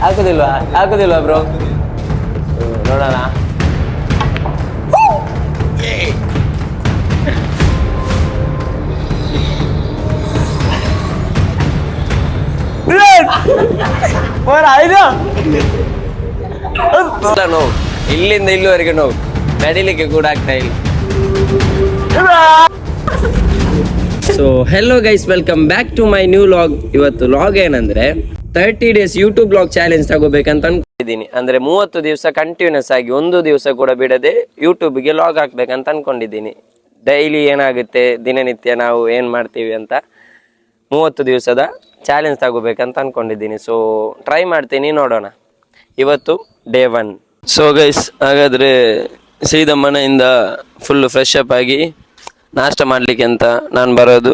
ಹಾಕುದಿಲ್ವಾ bro? ನೋಡೋಣ. ನೋವು, ಇಲ್ಲಿಂದ ಇಲ್ಲಿವರೆಗೆ ನೋವು, ನಡಿಲಿಕ್ಕೆ ಕೂಡ ಆಗ್ತಾ ಇಲ್ಲ. So hello guys, welcome back to my new vlog. ಇವತ್ತು ಲಾಗ್ ಏನಂದ್ರೆ 30 days ಯೂಟ್ಯೂಬ್ ಲಾಗ್ ಚಾಲೆಂಜ್ ತಗೋಬೇಕಂತ ಅನ್ಕೊಂಡಿದ್ದೀನಿ. ಅಂದ್ರೆ 30 ದಿವಸ ಕಂಟಿನ್ಯೂಸ್ ಆಗಿ ಒಂದು ದಿವಸ ಕೂಡ ಬಿಡದೆ ಯೂಟ್ಯೂಬ್ಗೆ ಲಾಗ್ ಹಾಕ್ಬೇಕಂತ ಅನ್ಕೊಂಡಿದ್ದೀನಿ. ಡೈಲಿ ಏನಾಗುತ್ತೆ, ದಿನನಿತ್ಯ ನಾವು ಏನ್ ಮಾಡ್ತೀವಿ ಅಂತ 30 ದಿವಸದ ಚಾಲೆಂಜ್ ತಗೋಬೇಕಂತ ಅನ್ಕೊಂಡಿದ್ದೀನಿ. ಸೊ ಟ್ರೈ ಮಾಡ್ತೀನಿ, ನೋಡೋಣ. ಇವತ್ತು ಡೇ 1. ಸೊ ಗೈಸ್, ಹಾಗಾದ್ರೆ ಸೀದಾ ಮನೆಯಿಂದ ಫುಲ್ ಫ್ರೆಶ್ ಅಪ್ ಆಗಿ ನಾಷ್ಟ ಮಾಡಲಿಕ್ಕೆ ಅಂತ ನಾನು ಬರೋದು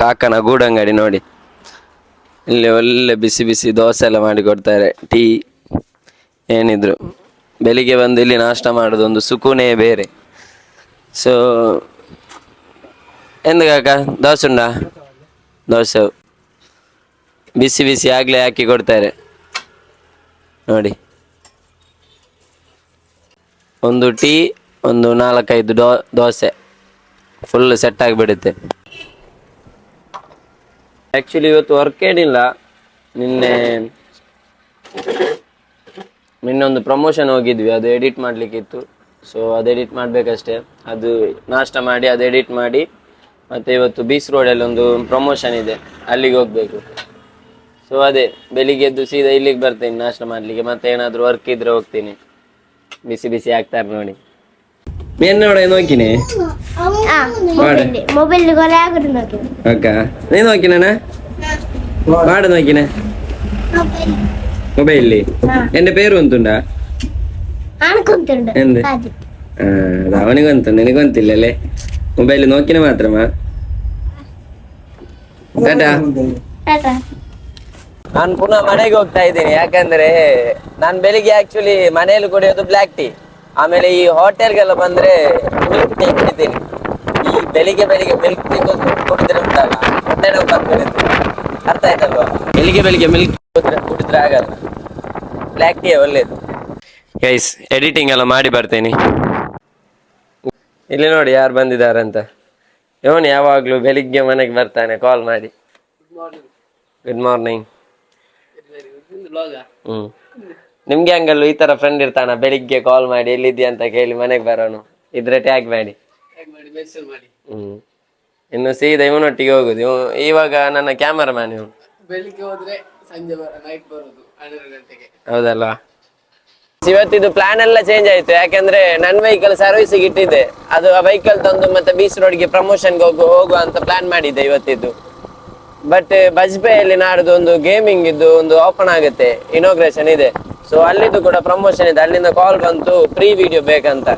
ಕಾಕನ ಗೂಡಂಗಡಿ. ನೋಡಿ, ಇಲ್ಲಿ ಒಳ್ಳೆ ಬಿಸಿ ಬಿಸಿ ದೋಸೆ ಎಲ್ಲ ಮಾಡಿಕೊಡ್ತಾರೆ, ಟೀ ಏನಿದ್ರು. ಬೆಳಿಗ್ಗೆ ಬಂದು ಇಲ್ಲಿ ನಾಷ್ಟ ಮಾಡೋದು ಒಂದು ಸುಕೂನೇ ಬೇರೆ. ಸೊ ಎಂತ ಕಾಕ, ದೋಸೆ ಉಂಡಾ? ದೋಸೆ ಬಿಸಿ ಬಿಸಿ ಆಗಲೇ ಹಾಕಿ ಕೊಡ್ತಾರೆ ನೋಡಿ. ಒಂದು ಟೀ, ಒಂದು 4-5 ದೋಸೆ, ಫುಲ್ ಸೆಟ್ ಆಗಿಬಿಡುತ್ತೆ. ಆ್ಯಕ್ಚುಲಿ ಇವತ್ತು ವರ್ಕ್ ಏನಿಲ್ಲ. ನಿನ್ನೆ ಒಂದು ಪ್ರಮೋಷನ್ ಹೋಗಿದ್ವಿ, ಅದು ಎಡಿಟ್ ಮಾಡಲಿಕ್ಕಿತ್ತು. ಸೊ ಅದು ಎಡಿಟ್ ಮಾಡಬೇಕಷ್ಟೇ. ಅದು ನಾಷ್ಟ ಮಾಡಿ ಅದು ಎಡಿಟ್ ಮಾಡಿ, ಮತ್ತು ಇವತ್ತು ಬೀಚ್ ರೋಡಲ್ಲಿ ಒಂದು ಪ್ರಮೋಷನ್ ಇದೆ, ಅಲ್ಲಿಗೆ ಹೋಗಬೇಕು. ಸೊ ಅದೇ ಬೆಳಿಗ್ಗೆ ಎದ್ದು ಸೀದಾ ಇಲ್ಲಿಗೆ ಬರ್ತೀನಿ ನಾಷ್ಟ ಮಾಡಲಿಕ್ಕೆ. ಮತ್ತೆ ಏನಾದರೂ ವರ್ಕ್ ಇದ್ರೆ ಹೋಗ್ತೀನಿ. ಬಿಸಿ ಬಿಸಿ ಆಗ್ತಾರೆ ನೋಡಿ. ನೀನು ನೋಡ ನೋಕಿನಿ ಮೊಬೈಲ್ ಅಕ್ಕ, ನೀನು ನೋಕಿನ ಮಾಡ ನೋಕಿನ ಮೊಬೈಲ್. എന്റെ പേര് ഒന്നുണ്ടാ? എന്ത്? അത് അവനിക്ക് വന്നിട്ടുണ്ട്, എനിക്ക് വന്നില്ലല്ലേ. ಮೊಬೈಲ್ ನೋಕಿನ ಮಾತ್ರಮಾ? ನಾನು ಪುನಃ ಮನೆಗೆ ಹೋಗ್ತಾ ಇದ್ದೀನಿ. ಯಾಕಂದ್ರೆ ನಾನು ಬೆಳಿಗ್ಗೆ ಆಕ್ಚುಲಿ ಮನೆಯಲ್ಲಿ ಕುಡಿಯೋದು ಬ್ಲ್ಯಾಕ್ ಟೀ, ಆಮೇಲೆ ಈ ಹೋಟೆಲ್ಗೆಲ್ಲ ಬಂದ್ರೆ ಮಿಲ್ಕ್ ಟೀ ಕುಡಿತೀನಿ. ಈ ಬೆಳಿಗ್ಗೆ ಮಿಲ್ಕ್ ಟೀ ಕುಡಿದ್ರೆ ಉಂಟಲ್ಲ, ಹೊಟ್ಟೆ ನೋವು ಬಂದ್ಬಿಡುತ್ತೆ. ಅರ್ಥ ಆಯ್ತಲ್ವಾ? ಬೆಳಿಗ್ಗೆ ಮಿಲ್ಕ್ ಕುಡಿದ್ರೆ ಆಗಲ್ಲ, ಬ್ಲ್ಯಾಕ್ ಟೀ ಒಳ್ಳೇದು. ಗೈಸ್, ಎಡಿಟಿಂಗ್ ಎಲ್ಲ ಮಾಡಿ ಬರ್ತೇನೆ. ಇಲ್ಲಿ ನೋಡಿ ಯಾರು ಬಂದಿದ್ದಾರೆ ಅಂತ. ಇವನು ಯಾವಾಗಲೂ ಬೆಳಿಗ್ಗೆ ಮನೆಗೆ ಬರ್ತಾನೆ ಕಾಲ್ ಮಾಡಿ. Good morning. ನಿಮ್ಗೆ ಹಂಗಲ್ವ ಈ ತರ ಫ್ರೆಂಡ್ ಇರ್ತಾನ, ಬೆಳಿಗ್ಗೆ ಕಾಲ್ ಮಾಡಿ ಎಲ್ಲಿದ್ಯಾ ಅಂತ ಕೇಳಿ ಮನೆಗೆ ಬರೋನು. ಇದ್ರೆ ಟ್ಯಾಗ್ ಮಾಡಿ. ಇನ್ನು ಸೀದಾ ಇವನೊಟ್ಟಿಗೆ ಹೋಗುದು. ಇವಾಗ ನನ್ನ ಕ್ಯಾಮರಾ ಮ್ಯಾನ್ ಇವನು. ಬೆಳಿಗ್ಗೆ ಹೋದ್ರೆ ಸಂಜೆ ನೈಟ್ ಬರೋದು 12 ಗಂಟೆಗೆ. ಹೌದಲ್ವಾ? ಇವತ್ತಿದು ಪ್ಲಾನ್ ಎಲ್ಲ ಚೇಂಜ್ ಆಯ್ತು. ಯಾಕಂದ್ರೆ ನನ್ನ ವೆಹಿಕಲ್ ಸರ್ವಿಸಿಗೆ ಇಟ್ಟಿದ್ದೆ, ಅದು ಆ ವೆಹಿಕಲ್ ತಂದು ಮತ್ತೆ ಬೀಚ್ ರೋಡ್ಗೆ ಪ್ರಮೋಷನ್ಗೆ ಹೋಗುವ ಅಂತ ಪ್ಲಾನ್ ಮಾಡಿದ್ದೆ ಇವತ್ತಿದ್ದು. ಬಟ್ ಬಜ್ಪೆಯಲ್ಲಿ ನಾಡ್ದು ಒಂದು ಗೇಮಿಂಗ್ ಇದ್ದು ಒಂದು ಓಪನ್ ಆಗುತ್ತೆ, ಇನಾಗ್ರೇಷನ್ ಇದೆ. ಸೊ ಅಲ್ಲಿದ್ದು ಕೂಡ ಪ್ರಮೋಷನ್ ಇದೆ. ಅಲ್ಲಿಂದ ಕಾಲ್ ಬಂತು ಪ್ರೀ ವಿಡಿಯೋ ಬೇಕಂತ.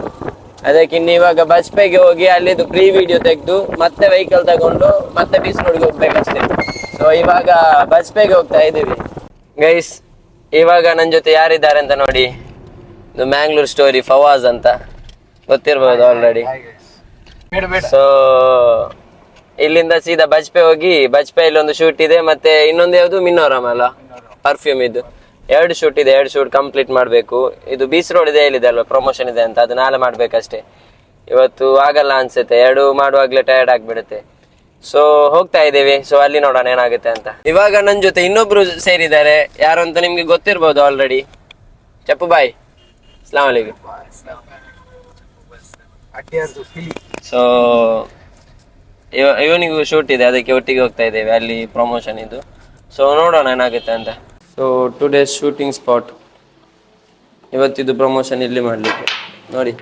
ಅದಕ್ಕೆ ಇನ್ನು ಇವಾಗ ಬಜ್ಪೆಗೆ ಹೋಗಿ ಅಲ್ಲಿದ್ದು ಪ್ರೀ ವಿಡಿಯೋ ತೆಗೆದು ಮತ್ತೆ ವೆಹಿಕಲ್ ತಗೊಂಡು ಮತ್ತೆ ಬೀಚ್ ರೋಡ್ಗೆ ಹೋಗ್ಬೇಕಷ್ಟೇ. ಸೊ ಇವಾಗ ಬಜ್ಪೆಗೆ ಹೋಗ್ತಾ ಇದ್ದೀವಿ ಗೈಸ್. ಇವಾಗ ನನ್ನ ಜೊತೆ ಯಾರಿದ್ದಾರೆ ಅಂತ ನೋಡಿ. ಇದು ಮ್ಯಾಂಗ್ಳೂರ್ ಸ್ಟೋರಿ ಫವಾಜ್ ಅಂತ, ಗೊತ್ತಿರ್ಬೋದು ಆಲ್ರೆಡಿ. ಸೊ ಇಲ್ಲಿಂದ ಸೀದಾ ಬಜ್ಪೆ ಹೋಗಿ, ಬಜ್ಪೆಯಲ್ಲಿ ಒಂದು ಶೂಟ್ ಇದೆ, ಮತ್ತೆ ಇನ್ನೊಂದು ಯಾವುದು ಮಿನ್ನೋರಮ್ ಅಲ್ಲ, ಪರ್ಫ್ಯೂಮ್ ಇದು. 2 ಶೂಟ್ ಇದೆ, 2 ಶೂಟ್ ಕಂಪ್ಲೀಟ್ ಮಾಡಬೇಕು. ಇದು ಬೀಚ್ ರೋಡ್ ಇದೆ ಹೇಳಿದೆ ಅಲ್ವಾ, ಪ್ರಮೋಷನ್ ಇದೆ ಅಂತ, ಅದು ನಾಳೆ ಮಾಡ್ಬೇಕಷ್ಟೇ. ಇವತ್ತು ಆಗಲ್ಲ ಅನ್ಸುತ್ತೆ, 2 ಮಾಡುವಾಗ್ಲೇ ಟಯರ್ಡ್ ಆಗ್ಬಿಡುತ್ತೆ. ಸೊ ಹೋಗ್ತಾ ಇದ್ದೇವೆ. ಸೊ ಅಲ್ಲಿ ನೋಡೋಣ ಏನಾಗುತ್ತೆ ಅಂತ. ಇವಾಗ ನನ್ನ ಜೊತೆ ಇನ್ನೊಬ್ರು ಸೇರಿದ್ದಾರೆ, ಯಾರು ಅಂತ ನಿಮ್ಗೆ ಗೊತ್ತಿರ್ಬೋದು ಆಲ್ರೆಡಿ. ಚಪ್ಪು ಬಾಯ್, ಅಸ್ಲಾಂ ವಲೈಕುಂ. ಸೊ ಇವನಿಗೂ ಶೂಟ್ ಇದೆ, ಅದಕ್ಕೆ ಒಟ್ಟಿಗೆ ಹೋಗ್ತಾ ಇದ್ದೇವೆ, ಅಲ್ಲಿ ಪ್ರಮೋಷನ್ ಇದು. ಸೊ ನೋಡೋಣ ಏನಾಗುತ್ತೆ ಅಂತ. ಸೊ ಟುಡೇಸ್ ಶೂಟಿಂಗ್ ಸ್ಪಾಟ್, ಇವತ್ತಿದು ಪ್ರಮೋಷನ್ ಇಲ್ಲಿ ಮಾಡಲಿಕ್ಕೆ ನೋಡಿ.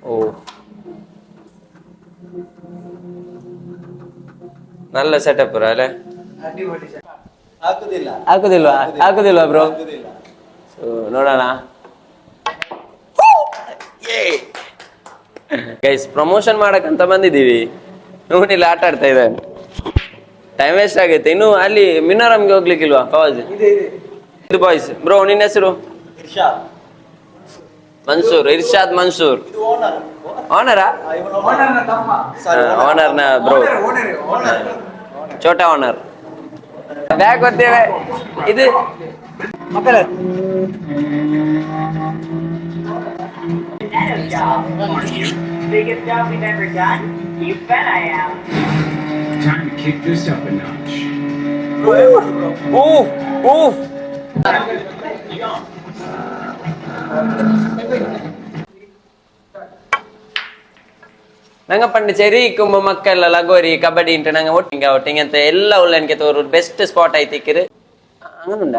ಓ, നല്ല ಸೆಟಪ್ ಅല്ലേ? ಹಾಕುದಿಲ್ವಾ ಬ್ರೋ? ಸೊ ನೋಡೋಣ ಗೈಸ್. ಪ್ರಮೋಷನ್ ಮಾಡಕ್ಕಂತ ಬಂದಿದ್ದೀವಿ, ಇವನಿಲ್ಲ ಆಟ ಆಡ್ತಾ ಇದ್ದಾನೆ. ಟೈಮ್ ವೇಸ್ಟ್ ಆಗುತ್ತೆ. ಇನ್ನು ಅಲ್ಲಿ ಮಿನ್ನೋರಮ್ಗೆ ಹೋಗ್ಲಿಕ್ಕಿಲ್ವಾ ಫವಾಜ್? ಇದು ಬಾಯ್ಸ್. ಬ್ರೋ ನಿನ್ನ ಹೆಸರು? ಮನ್ಸೂರ್, ಇರ್ಷಾದ್ ಮನ್ಸೂರ್. ಓನರಾ? ಓನರ್ನ ಬ್ರೋ, ಛೋಟಾ ಓನರ್. ಬ್ಯಾಗ್ ಗೊತ್ತೇವೆ ಇದು ಮಕ್ಕಳ Biggest job we've ever done? You bet I am. Time to kick this up a notch. Oof, oof. ನಂಗೆ ಪಂಡ ಚೆರಿ ಕುಂಬ ಮಕ್ಕಳ ಲಗೋರಿ ಕಬಡ್ಡಿ ಇಂಟು ನಂಗೆ ಒಟ್ಟಿಂಗ್ ಅಂತ ಎಲ್ಲ ಉಳ್ಳನ್ಗೆ ತೋರು ಬೆಸ್ಟ್ ಸ್ಪಾಟ್ ಐತಿಕ್ಕಿರು ಹಂಗನುಂಡ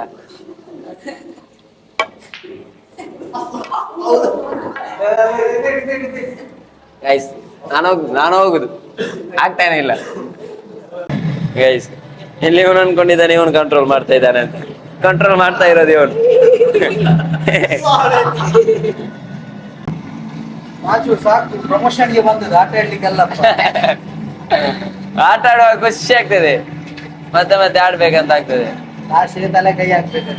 ಗೈಸ್ ನಾನು ಹೋಗುದು ಆಗ್ತಾನೆ ಇಲ್ಲ ಗೈಸ್ ಇಲ್ಲಿ ಇವನು ಅನ್ಕೊಂಡಿದ್ದಾನೆ ಇವನು ಕಂಟ್ರೋಲ್ ಮಾಡ್ತಾ ಇದ್ದಾನೆ ಅಂತ ಕಂಟ್ರೋಲ್ ಮಾಡ್ತಾ ಇರೋದು ಇವನು ಸಾಕು ಪ್ರಮೋಷನ್ಗೆ ಬಂದದ್ದು ಆಟ ಆಡ್ಲಿಕ್ಕೆಲ್ಲ ಆಟ ಆಡುವಾಗ ಖುಷಿ ಆಗ್ತದೆ ಮತ್ತೆ ಮತ್ತೆ ಆಡ್ಬೇಕಂತ ಆಗ್ತದೆ ಲಾಸ್ಟ್ ತಲೆ ಕೈ ಹಾಕ್ಬೇಕು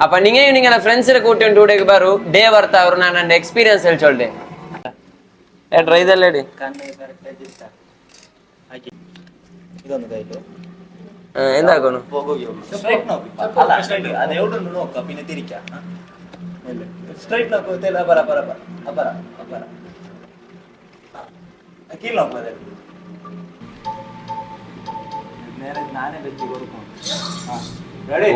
ಅಪ್ಪ ನಿಂಗೆ ಫ್ರೆಂಡ್ಸ್ ಕೂಟಿ ಉಂಟು ಹುಡುಗ ಬಾರು ಡೇ ಬರ್ತಾ ಅವರು ನಾನು ನನ್ನ ಎಕ್ಸ್ಪೀರಿಯನ್ಸ್ ಹೇಳ್ಚೊಳ್ಳೆ ಇದಲ್ಲೇಡಿ ಇದೊಂದು ಕೈಟು ಎಂದಾಗೋನು ಸ್ಟ್ರೈಟ್ ನೋವು ಅದು ಎವಡನ್ನು ನೋಕ ಪಿನ್ನ ತಿರಿಕ ಸ್ಟ್ರೈಟ್ ನೋಕು ತೆಲ ಅಬರ ಅಬರ ಅಬರ ಅಬರ ಕೀಲ್ ನೋಕು ಅದೇ നേരെ നാനേ വെച്ച് കൊടുക്കും റെഡി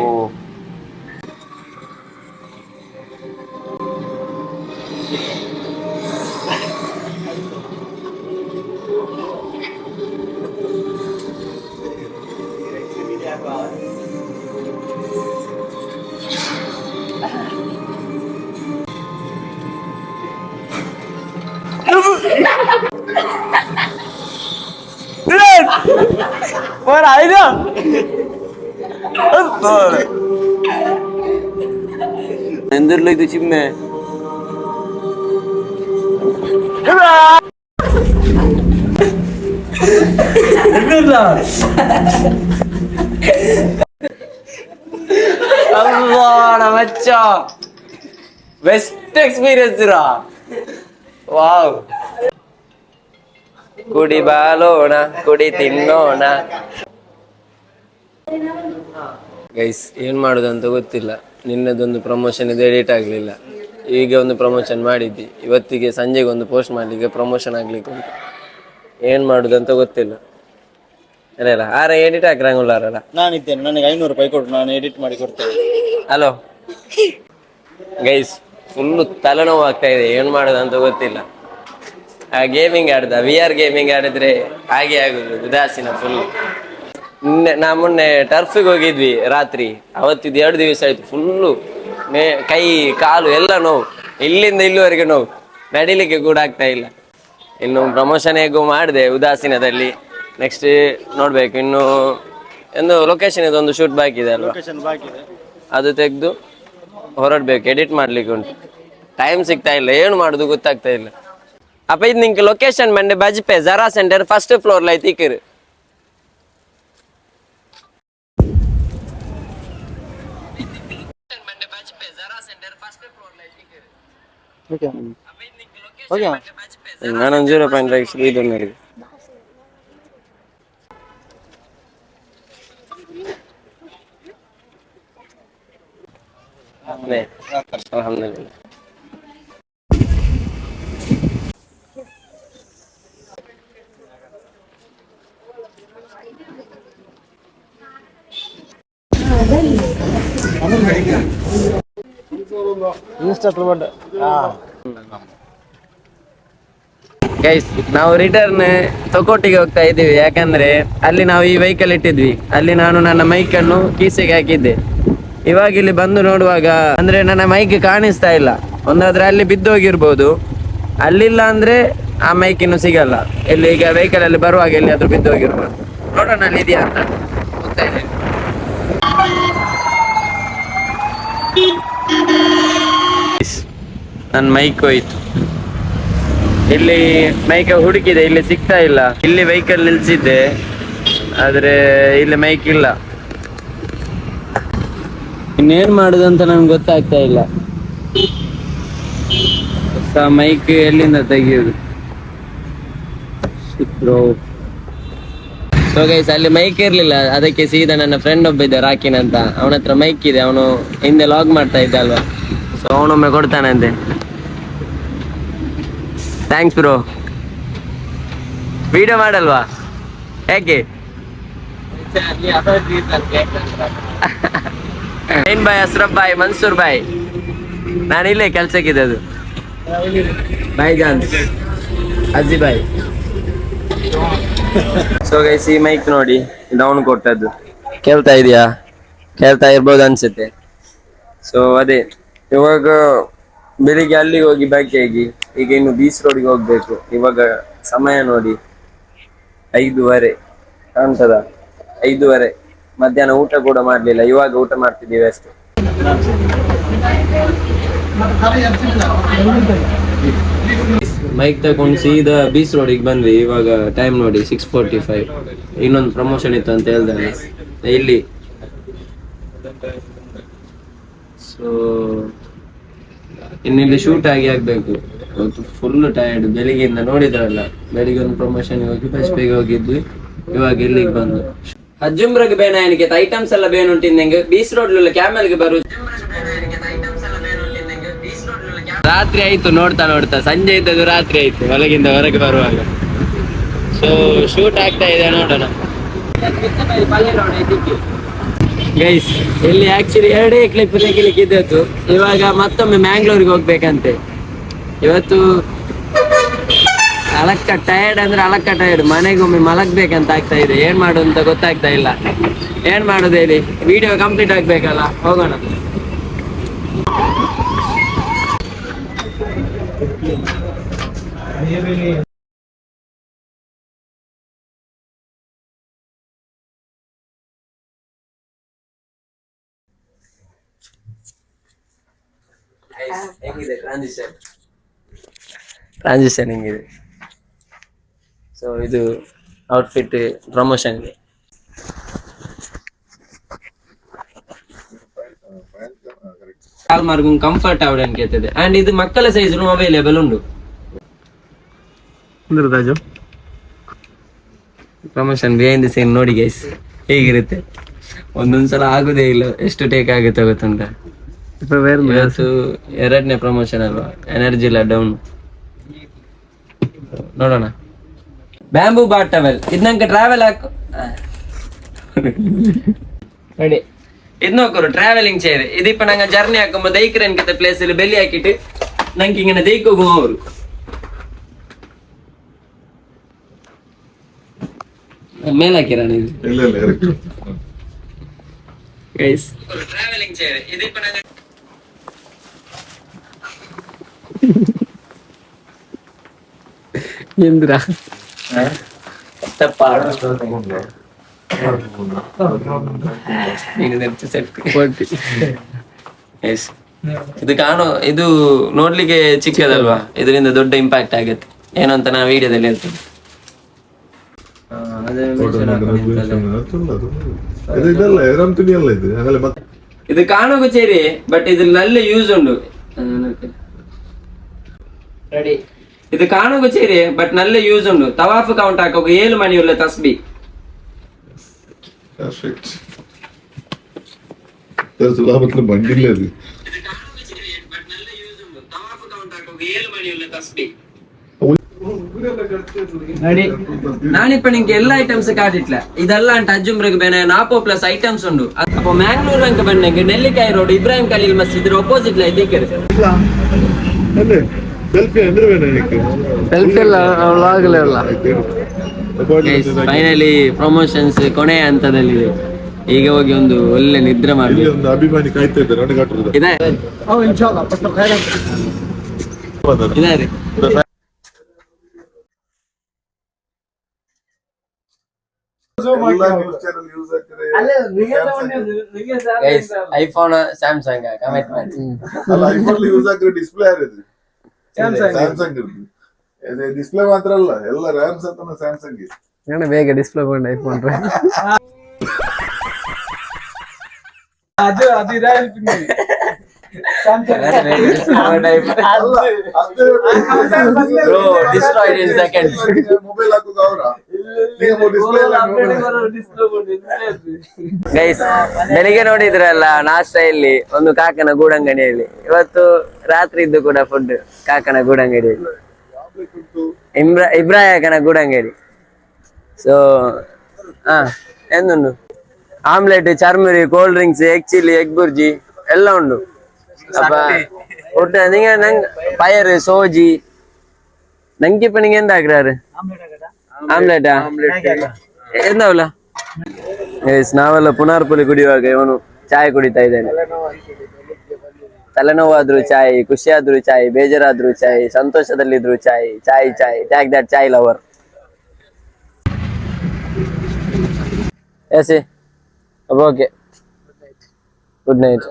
എന്തുള്ള ഇത് ചിമ്മേ മച്ചോ ബെസ്റ്റ് എക്സ്പീരിയൻസ് വാവ് ಕುಡಿ ಬಾಲೋಣ ಕುಡಿ ತಿನ್ನೋಣ ಗೈಸ್ ಏನ್ ಮಾಡುದಂತ ಗೊತ್ತಿಲ್ಲ ನಿನ್ನದೊಂದು ಪ್ರಮೋಷನ್ ಇದು ಎಡಿಟ್ ಆಗ್ಲಿಲ್ಲ ಈಗ ಒಂದು ಪ್ರಮೋಷನ್ ಮಾಡಿದ್ದಿ ಇವತ್ತಿಗೆ ಸಂಜೆಗೆ ಒಂದು ಪೋಸ್ಟ್ ಮಾಡ್ಲಿಕ್ಕೆ ಪ್ರಮೋಷನ್ ಆಗ್ಲಿಕ್ಕೆ ಉಂಟು ಏನ್ ಮಾಡುದಂತ ಗೊತ್ತಿಲ್ಲ ಅಲ್ಲ ಆರ ಎಡಿಟ್ ಹಾಕ್ರಂಗುಲ್ಲಾರಲ್ಲ ನಾನಿದ್ದೇನೆ ನನಗೆ 500 ರೂಪಾಯಿ ಕೊಡು ನಾನು ಎಡಿಟ್ ಮಾಡಿ ಕೊಡ್ತೇನೆ ಹಲೋ ಗೈಸ್ ಫುಲ್ಲು ತಲೆನೋವು ಆಗ್ತಾ ಇದೆ ಏನ್ ಮಾಡುದಂತ ಗೊತ್ತಿಲ್ಲ ಗೇಮಿಂಗ್ ಆಡ್ದ VR ಗೇಮಿಂಗ್ ಆಡಿದ್ರೆ ಹಾಗೆ ಆಗುದು ಉದಾಸೀನ ಫುಲ್ ಮೊನ್ನೆ ಟರ್ಫಿಗೆ ಹೋಗಿದ್ವಿ ರಾತ್ರಿ ಅವತ್ತಿದ್ದು 2 ದಿವಸ ಆಯ್ತು ಫುಲ್ಲು ಕೈ ಕಾಲು ಎಲ್ಲ ನೋವು ಇಲ್ಲಿಂದ ಇಲ್ಲಿವರೆಗೆ ನೋವು ನಡಿಲಿಕ್ಕೆ ಕೂಡ ಆಗ್ತಾ ಇಲ್ಲ ಇನ್ನು ಪ್ರಮೋಷನ್ ಹೇಗೂ ಮಾಡಿದೆ ಉದಾಸೀನದಲ್ಲಿ ನೆಕ್ಸ್ಟ್ ನೋಡ್ಬೇಕು ಇನ್ನು ಒಂದು ಲೊಕೇಶನ್ ಇದೊಂದು ಶೂಟ್ ಬಾಕಿ ಇದೆ ಅಲ್ವಾ ಅದು ತೆಗೆದು ಹೊರಡ್ಬೇಕು ಎಡಿಟ್ ಮಾಡ್ಲಿಕ್ಕೆ ಉಂಟು ಟೈಮ್ ಸಿಗ್ತಾ ಇಲ್ಲ ಏನು ಮಾಡುದು ಗೊತ್ತಾಗ್ತಾ ಇಲ್ಲ ಅಪ್ಪ ಇದು ನಿಂಗೆ ಲೊಕೇಶನ್ ಮಂಡೆ ಬಜ್ಪೆ ಜರಾ ಸೆಂಟರ್ ಫಸ್ಟ್ ಫ್ಲೋರ್ ಲೈ ತಿಕ್ಕಿರು ನಾನೊಂದು 0.5 ಇದು ನೋಡಿ alhamdulillah ಗೈಸ್ ನಾವು ರಿಟರ್ನ್ ತೊಕೋಟಿಗೆ ಹೋಗ್ತಾ ಇದ್ದೀವಿ ಯಾಕಂದ್ರೆ ಅಲ್ಲಿ ನಾವು ಈ ವೆಹಿಕಲ್ ಇಟ್ಟಿದ್ವಿ ಅಲ್ಲಿ ನಾನು ನನ್ನ ಮೈಕನ್ನು ಕೀಸೆಗೆ ಹಾಕಿದ್ದೆ ಇವಾಗ ಇಲ್ಲಿ ಬಂದು ನೋಡುವಾಗ ಅಂದ್ರೆ ನನ್ನ ಮೈಕ್ ಕಾಣಿಸ್ತಾ ಇಲ್ಲ ಒಂದಾದ್ರೆ ಅಲ್ಲಿ ಬಿದ್ದೋಗಿರ್ಬೋದು ಅಲ್ಲಿಲ್ಲ ಅಂದ್ರೆ ಆ ಮೈಕ್ ಇನ್ನು ಸಿಗಲ್ಲ ಇಲ್ಲಿ ಈಗ ವೆಹಿಕಲ್ ಅಲ್ಲಿ ಬರುವಾಗ ಎಲ್ಲಿಯಾದ್ರೂ ಬಿದ್ದೋಗಿರ್ಬೋದು ನೋಡೋಣ ಅಲ್ಲಿ ಇದೆಯಾ ಅಂತ ಹೋಗ್ತಾ ಇದ್ದೇನೆ ನನ್ನ ಮೈಕ್ ಹೋಯ್ತು ಇಲ್ಲಿ ಮೈಕ್ ಹುಡುಕಿದೆ ಇಲ್ಲಿ ಸಿಗ್ತಾ ಇಲ್ಲ ಇಲ್ಲಿ ವೆಹಿಕಲ್ ನಿಲ್ಸಿದ್ದೆ ಆದ್ರೆ ಇಲ್ಲಿ ಮೈಕ್ ಇಲ್ಲ ಇನ್ನೇನ್ ಮಾಡುದಂತ ನನ್ಗೆ ಗೊತ್ತಾಗ್ತಾ ಇಲ್ಲ ಮೈಕ್ ಎಲ್ಲಿಂದ ತೆಗಿಯೋದು ಸೊ ಗೈಸ್ ಅಲ್ಲಿ ಮೈಕ್ ಇರ್ಲಿಲ್ಲ, ಅದಕ್ಕೆ ಸೀದಾ ನನ್ನ ಫ್ರೆಂಡ್ ಒಬ್ಬ ಇದ್ದ ರಾಕಿನ್ ಅಂತ, ಅವನ ಹತ್ರ ಮೈಕ್ ಇದೆ, ಅವನು ಹಿಂದೆ ಲಾಗ್ ಮಾಡ್ತಾ ಇದ್ದ ಅಲ್ವಾ, ಸೊ ಅವನೊಮ್ಮೆ ಕೊಡ್ತಾನಂತೆ. Thanks bro. ವಿಡಿಯೋ ಮಾಡಲ್ವಾ? ಯಾಕೆ? ಏನ್ ಬಾಯ್, ಅಸ್ರಫ್ ಬಾಯ್, ಮನ್ಸೂರ್ ಬಾಯ್, ನಾನಿಲ್ಲೇ ಕೆಲ್ಸಕ್ಕಿದೆ. ಅದು ಬಾಯ್ ಜಾನ್, ಅಜ್ಜಿ ಬಾಯ್. ಸೊ ಗೈಸ್ ಈ ಮೈಕ್ ನೋಡಿ, ಡೌನ್ ಕೊಟ್ಟದ್ದು, ಕೇಳ್ತಾ ಇದೆಯಾ? ಕೇಳ್ತಾ ಇರ್ಬೋದು ಅನ್ಸುತ್ತೆ. ಸೊ ಅದೇ ಇವಾಗ ಬೆಳಿಗ್ಗೆ ಅಲ್ಲಿಗೆ ಹೋಗಿ ಬಾಕಿಯಾಗಿ ಈಗ ಇನ್ನು ಬೀಚ್ ರೋಡ್ಗೆ ಹೋಗ್ಬೇಕು. ಇವಾಗ ಸಮಯ ನೋಡಿ 5:30 ಕಾಣ್ತದ, 5:30. ಮಧ್ಯಾಹ್ನ ಊಟ ಕೂಡ ಮಾಡ್ಲಿಲ್ಲ, ಇವಾಗ ಊಟ ಮಾಡ್ತಿದ್ದೀವಿ ಅಷ್ಟೇ. ಮೈಕ್ ತಗೊಂಡು ಸೀದಾ ಬೀಚ್ ರೋಡಿಗೆ ಬಂದ್ವಿ. ಇವಾಗ ಟೈಮ್ ನೋಡಿ 6:45. ಇನ್ನೊಂದು ಪ್ರಮೋಷನ್ ಇತ್ತು ಅಂತ ಹೇಳ್ದಾನೆ ಇಲ್ಲಿ. ಸೊ ಇನ್ನಿಲ್ಲಿ ಶೂಟ್ ಆಗ್ಬೇಕು. ಫುಲ್ ಟಯರ್ಡ್, ಬೆಳಿಗ್ಗೆಯಿಂದ ನೋಡಿದ್ರಲ್ಲ, ಬೆಳಿಗ್ಗೆ ಒಂದು ಪ್ರಮೋಷನ್ ಹೋಗಿ ಫಸ್ಟ್ ಬೇಗ ಹೋಗಿದ್ವಿ, ಇವಾಗ ಇಲ್ಲಿಗೆ ಬಂದು ಅಜ್ಜುಮ್ರಗೆ ಬೇನಾಯನಿಗೆ ಐಟಮ್ಸ್ ಎಲ್ಲ ಬೇನುಂಟು. ನಂಗೆ ಬೀಚ್ ರೋಡ್ ಕ್ಯಾಮೆಲ್ಗೆ ಬರು. ರಾತ್ರಿ ಆಯ್ತು, ನೋಡ್ತಾ ನೋಡ್ತಾ ಸಂಜೆ ಇದ್ದದ್ದು ರಾತ್ರಿ ಆಯ್ತು ಒಳಗಿಂದ ಹೊರಗೆ ಬರುವಾಗ. ಸೊ ಶೂಟ್ ಆಗ್ತಾ ಇದೆ, ನೋಡೋಣ ಗೈಸ್. ಇಲ್ಲಿ ಆಕ್ಚುಲಿ 2 ಕ್ಲಿಪ್ ತೆಗಿಲಿಕ್ಕೆ ಇದ್ದದ್ದು. ಇವಾಗ ಮತ್ತೊಮ್ಮೆ ಮ್ಯಾಂಗ್ಳೂರಿಗೆ ಹೋಗ್ಬೇಕಂತೆ. ಇವತ್ತು ಅಲಕ್ಕ ಟಯರ್ಡ್ ಅಂದ್ರೆ ಅಲಕ್ಕ ಟಯರ್ಡ್, ಮನೆಗೊಮ್ಮೆ ಮಲಗ್ಬೇಕಂತ ಆಗ್ತಾ ಇದೆ. ಏನ್ ಮಾಡೋದು ಅಂತ ಗೊತ್ತಾಗ್ತಾ ಇಲ್ಲ. ಏನ್ ಮಾಡೋದು ಹೇಳಿ, ವಿಡಿಯೋ ಕಂಪ್ಲೀಟ್ ಆಗ್ಬೇಕಲ್ಲ, ಹೋಗೋಣ. ಹೆಂಗಿದೆ ಟ್ರಾನ್ಸಿಷನ್ ಹೆಂಗಿದೆ? ಸೊ ಇದು ಔಟ್ಫಿಟ್ ಪ್ರಮೋಷನ್ಗೆ. ಕಾಲ್ ಮಾರ್ಗು ಕಂಫರ್ಟ್ ಆವಡೆ ಅನ್ಕೇತದೆ. ಅಂಡ್ ಇದು ಮಕ್ಕಳ ಸೈಜ್ ಅವೈಲೇಬಲ್ ಉಂಟು. Raju promotion behind the scene ನೋಡಿ ಗೈಸ್ ಹೇಗಿರುತ್ತೆ. ಒಂದೊಂದ್ಸಲ ಆಗುದೇ ಇಲ್ಲ, ಎಷ್ಟು ಟೇಕ್ ಆಗುತ್ತೆ ಗೊತ್ತುಂಟ. ಇವತ್ತು 2ನೇ ಪ್ರಮೋಷನ್ ಅಲ್ವಾ, ಎನರ್ಜಿ ಇಲ್ಲ, ಡೌನ್. ನೋಡೋಣ. ಬ್ಯಾಂಬೂ ಬಾಟ್ ಟವೆಲ್ ಇದು ನಂಗೆ ಟ್ರಾವೆಲ್ ಹಾಕು ನೋಡಿ, ಇದು ನೋಕೋರು ಟ್ರಾವೆಲಿಂಗ್ ಚೇರ್. ಇದಿಪ್ಪ ನಂಗೆ ಜರ್ನಿ ಹಾಕೊಂಬ ದೈಕ್ರೇನ್ ಕತೆ ಪ್ಲೇಸ್ ಅಲ್ಲಿ ಬೆಲ್ಲಿ ಹಾಕಿಟ್ಟು ನಂಗೆ ಹಿಂಗೆ ದೈಕೋಗು ಅವರು ಮೇಲೆ ಹಾಕಿರೋಣ. ಇದು ಗೈಸ್ ಟ್ರಾವೆಲಿಂಗ್ ಚೇರ್. ಇದಿಪ್ಪ ನಂಗೆ ಇಂದ್ರ ಇದು ಕಾಣೋ, ಇದು ನೋಡ್ಲಿಕ್ಕೆ ಚಿಕ್ಕದಲ್ವಾ, ಇದರಿಂದ ದೊಡ್ಡ ಇಂಪ್ಯಾಕ್ಟ್ ಆಗುತ್ತೆ ಏನು ಅಂತ ನಾ ವಿಡಿಯೋದಲ್ಲಿ ಹೇಳ್ತೀನಿ. ಇದು ಕಾಣೋಕು ಚೇರಿ, ಬಟ್ ಇದು നല്ല ಯೂಸ್ ಉಂಟು. ರೆಡಿ, ಇದು ಕಾಣೋಕು ಚೇರಿ ಬಟ್ നല്ല ಯೂಸ್ ಉಂಟು. ತವಾಫ್ ಕೌಂಟ್ ಹಾಕೋಕೆ 7 ಮಣಿಯುಳ್ಳ ತಸ್ಬಿ. ನಾನಿಪ್ಪ ನಿಂಗೆ ಎಲ್ಲ ಐಟಮ್ಸ್ ಕಾಡಿಟ್ಲ ಇದೆಲ್ಲ ಅಂಟ ಅಜ್ಜುಮ್ರಗ್ ಬೇನೆ 4+ ಐಟಮ್ಸ್ ಉಂಟು. ಅಪ್ಪ ಮ್ಯಾಂಗ್ಳೂರ್ ಅಂಕ ಬಂದಂಗೆ ನೆಲ್ಲಿಕಾಯಿ ರೋಡ್ ಇಬ್ರಾಹಿಂ ಖಲೀಲ್ ಮಸ್ಜಿದ್ ಅಪೋಸಿಟ್ ಲ ಇದ್ದೀಕರೆ ಫೈನಲಿ ಪ್ರಮೋಷನ್ಸ್ ಕೊನೆಯ ಹಂತದಲ್ಲಿದೆ. ಈಗ ಹೋಗಿ ಒಂದು ಒಳ್ಳೆ ನಿದ್ರೆ ಮಾಡಿ ಅಭಿಮಾನಿ ಕಾಯ್ತಾ ಇದ್ದಾರೆ. ಐಫೋನ್ ಸ್ಯಾಮ್ಸಂಗ್ ಕಮೆಂಟ್ ಮಾಡಿ. ಸ್ಯಾಮ್ಸಂಗ್ ಡಿಸ್ಪ್ಲೇ ಮಾತ್ರ ಅಲ್ಲ, ಎಲ್ಲ ರ್ಯಾಮ್ಸ್ ಅಂತ ಸ್ಯಾಮ್ಸಂಗ್ ಬೇಗ ಡಿಸ್ಪ್ಲೇ ಕೊಂಡು ಐಫೋನ್ ಮೊಬೈಲ್ ಹಾಕುದು ಅವರ ಗೈಸ್ ಬೆಳಿಗ್ಗೆ ನೋಡಿದ್ರಲ್ಲ ನಾಷ್ಟ ಇಲ್ಲಿ ಒಂದು ಕಾಕನ ಗೂಡಂಗಡಿಯಲ್ಲಿ, ಇವತ್ತು ರಾತ್ರಿ ಇದ್ದು ಕೂಡ ಫುಡ್ ಕಾಕನ ಗೂಡಂಗಡಿಯಲ್ಲಿ, ಇಬ್ರಾಯಕನ ಗೂಡಂಗಡಿ. ಸೊ ಎಂದುಂಡು ಆಮ್ಲೆಟ್, ಚರ್ಮುರಿ, cold drinks, egg chilli, egg ಬುರ್ಜಿ ಎಲ್ಲ ಉಂಡು. ಅಪ್ಪ ಊಟ ನಿಂಗೆ ನಂಗೆ ಪಯರ್ ಸೋಜಿ ನಂಗೆ ನಿಂಗೆ ಎಂತ ಹಾಕ್ರಾರು ಆಮ್ಲೆಟಾ ಎಂದವಲ್ಲ. ನಾವೆಲ್ಲ ಪುನರ್ಪುಲಿ ಕುಡಿಯುವಾಗ ಇವನು ಚಾಯ್ ಕುಡಿತಾ ಇದ್ದೇನೆ. ತಲೆನೋವಾದ್ರು ಚಾಯ್, ಖುಷಿಯಾದ್ರು ಚಾಯ್, ಬೇಜಾರಾದ್ರು ಚಾಯ್, ಸಂತೋಷದಲ್ಲಿದ್ರು ಚಾಯ್, ಚಾಯ್ ಚಾಯ್ take that chai lover. AC okay, good night.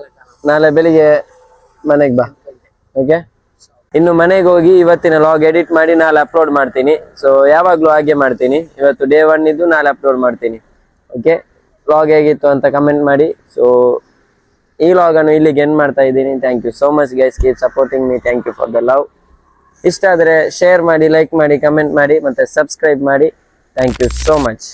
ನಾಳೆ ಬೆಳಿಗ್ಗೆ ಮನೆಗೆ ಬಾ. ಓಕೆ, ಇನ್ನು ಮನೆಗೆ ಹೋಗಿ ಇವತ್ತಿನ ಲಾಗ್ ಎಡಿಟ್ ಮಾಡಿ ನಾಳೆ ಅಪ್ಲೋಡ್ ಮಾಡ್ತೀನಿ. ಸೊ ಯಾವಾಗಲೂ ಹಾಗೆ ಮಾಡ್ತೀನಿ, ಇವತ್ತು ಡೇ 1 ಇದ್ದು ನಾಳೆ ಅಪ್ಲೋಡ್ ಮಾಡ್ತೀನಿ. ಓಕೆ, ಲಾಗ್ ಹೇಗಿತ್ತು ಅಂತ ಕಮೆಂಟ್ ಮಾಡಿ. ಸೊ ಈ ಲಾಗನ್ನು ಇಲ್ಲಿಗೆ ಎಂಡ್ ಮಾಡ್ತಾ ಇದ್ದೀನಿ. Thank you so much guys, keep supporting me. Thank you for the love. ಇಷ್ಟ ಆದರೆ ಶೇರ್ ಮಾಡಿ, ಲೈಕ್ ಮಾಡಿ, ಕಮೆಂಟ್ ಮಾಡಿ, ಮತ್ತು ಸಬ್ಸ್ಕ್ರೈಬ್ ಮಾಡಿ. Thank you so much.